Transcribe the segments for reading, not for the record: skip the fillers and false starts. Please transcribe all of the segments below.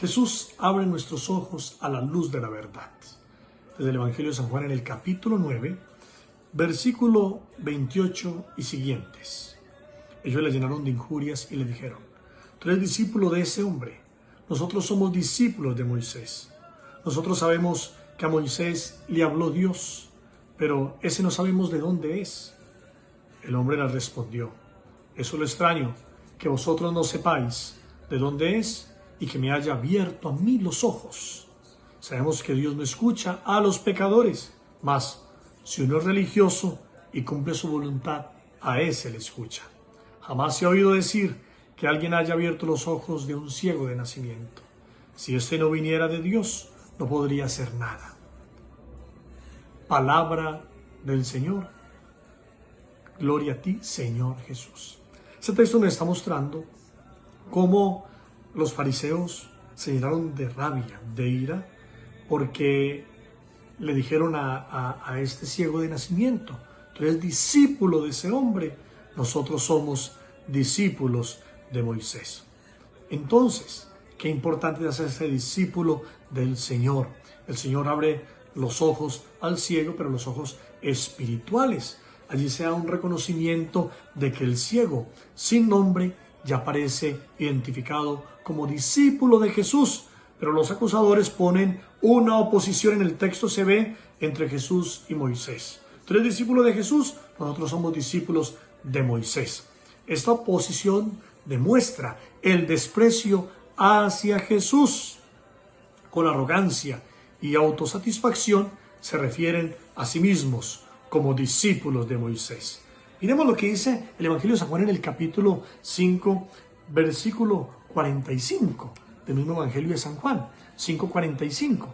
Jesús abre nuestros ojos a la luz de la verdad. Desde el Evangelio de San Juan en el capítulo 9, versículo 28 y siguientes. Ellos le llenaron de injurias y le dijeron: tú eres discípulo de ese hombre, nosotros somos discípulos de Moisés. Nosotros sabemos que a Moisés le habló Dios, pero ese no sabemos de dónde es. El hombre le respondió: eso es lo extraño, que vosotros no sepáis de dónde es y que me haya abierto a mí los ojos. Sabemos que Dios no escucha a los pecadores, mas si uno es religioso y cumple su voluntad, a ese le escucha. Jamás se ha oído decir que alguien haya abierto los ojos de un ciego de nacimiento. Si éste no viniera de Dios, no podría hacer nada. Palabra del Señor. Gloria a ti, Señor Jesús. Este texto nos está mostrando cómo los fariseos se llenaron de rabia, de ira, porque le dijeron a este ciego de nacimiento: tú eres discípulo de ese hombre, nosotros somos discípulos de Moisés. Entonces, qué importante es hacerse discípulo del Señor. El Señor abre los ojos al ciego, pero los ojos espirituales. Allí se da un reconocimiento de que el ciego, sin nombre, ya aparece identificado como discípulo de Jesús. Pero los acusadores ponen una oposición, en el texto se ve, entre Jesús y Moisés. Tú eres discípulo de Jesús, nosotros somos discípulos de Moisés. Esta oposición demuestra el desprecio hacia Jesús. Con arrogancia y autosatisfacción se refieren a sí mismos como discípulos de Moisés. Miremos lo que dice el Evangelio de San Juan en el capítulo 5, versículo 45, del mismo Evangelio de San Juan, 5:45.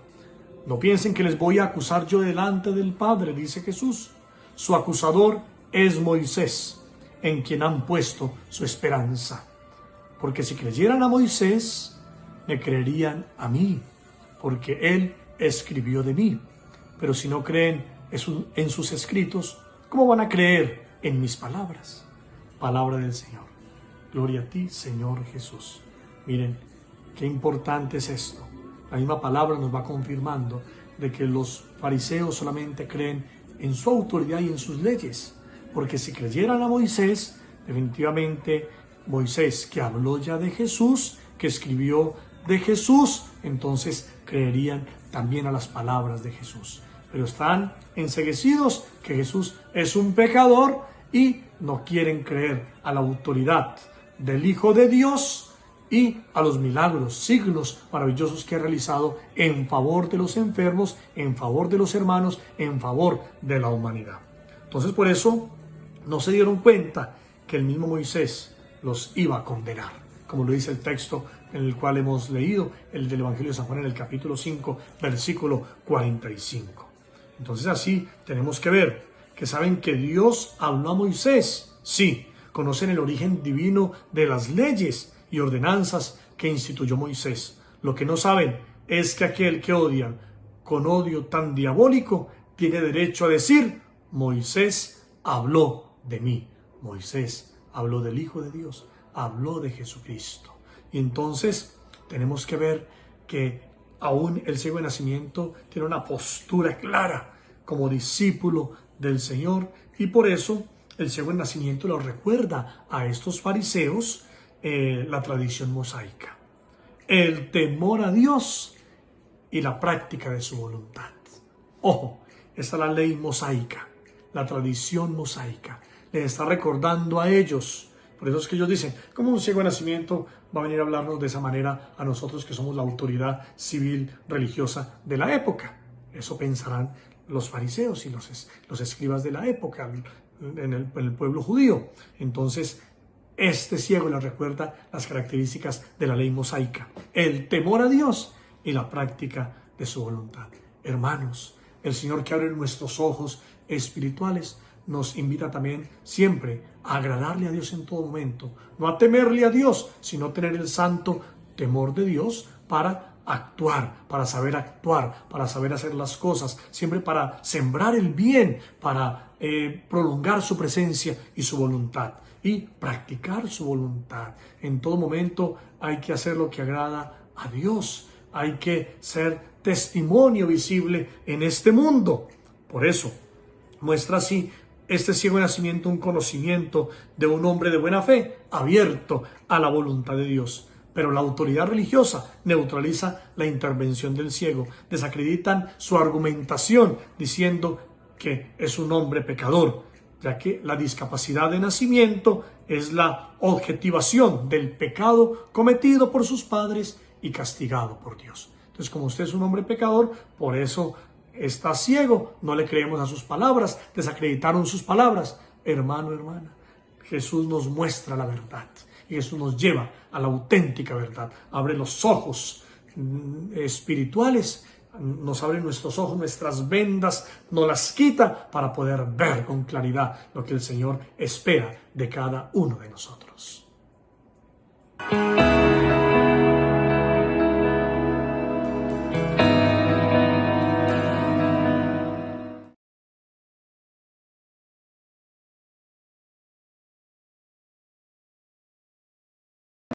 No piensen que les voy a acusar yo delante del Padre, dice Jesús. Su acusador es Moisés, en quien han puesto su esperanza. Porque si creyeran a Moisés, me creerían a mí, porque él escribió de mí. Pero si no creen en sus escritos, ¿cómo van a creer en mis palabras? Palabra del Señor. Gloria a ti, Señor Jesús. Miren, qué importante es esto. La misma palabra nos va confirmando de que los fariseos solamente creen en su autoridad y en sus leyes. Porque si creyeran a Moisés, definitivamente Moisés, que habló ya de Jesús, que escribió de Jesús, entonces creerían también a las palabras de Jesús. Pero están enceguecidos que Jesús es un pecador y no quieren creer a la autoridad del Hijo de Dios y a los milagros, signos maravillosos que ha realizado en favor de los enfermos, en favor de los hermanos, en favor de la humanidad. Entonces, por eso no se dieron cuenta que el mismo Moisés los iba a condenar, como lo dice el texto en el cual hemos leído, el del Evangelio de San Juan en el capítulo 5, versículo 45. Entonces así tenemos que ver que saben que Dios habló a Moisés. Sí, conocen el origen divino de las leyes y ordenanzas que instituyó Moisés. Lo que no saben es que aquel que odian con odio tan diabólico tiene derecho a decir: Moisés habló de mí. Moisés habló del Hijo de Dios, habló de Jesucristo. Y entonces tenemos que ver que aún el ciego de nacimiento tiene una postura clara como discípulo del Señor, y por eso el ciego de nacimiento lo recuerda a estos fariseos la tradición mosaica, el temor a Dios y la práctica de su voluntad. Ojo, esta es la ley mosaica, la tradición mosaica. Les está recordando a ellos. Por eso es que ellos dicen: ¿cómo un ciego de nacimiento va a venir a hablarnos de esa manera a nosotros que somos la autoridad civil religiosa de la época? Eso pensarán los fariseos y los escribas de la época en el pueblo judío. Entonces, este ciego les recuerda las características de la ley mosaica: el temor a Dios y la práctica de su voluntad. Hermanos, el Señor, que abre nuestros ojos espirituales, nos invita también siempre a agradarle a Dios en todo momento, no a temerle a Dios, sino tener el santo temor de Dios para actuar, para saber hacer las cosas, siempre para sembrar el bien, para prolongar su presencia y su voluntad, y practicar su voluntad. En todo momento hay que hacer lo que agrada a Dios. Hay que ser testimonio visible en este mundo. Por eso muestra así este ciego de nacimiento un conocimiento de un hombre de buena fe, abierto a la voluntad de Dios. Pero la autoridad religiosa neutraliza la intervención del ciego, desacreditan su argumentación diciendo que es un hombre pecador, ya que la discapacidad de nacimiento es la objetivación del pecado cometido por sus padres y castigado por Dios. Entonces, como usted es un hombre pecador, por eso está ciego, no le creemos a sus palabras, desacreditaron sus palabras. Hermano, hermana, Jesús nos muestra la verdad y Jesús nos lleva a la auténtica verdad. Abre los ojos espirituales, nos abre nuestros ojos, nuestras vendas, nos las quita para poder ver con claridad lo que el Señor espera de cada uno de nosotros.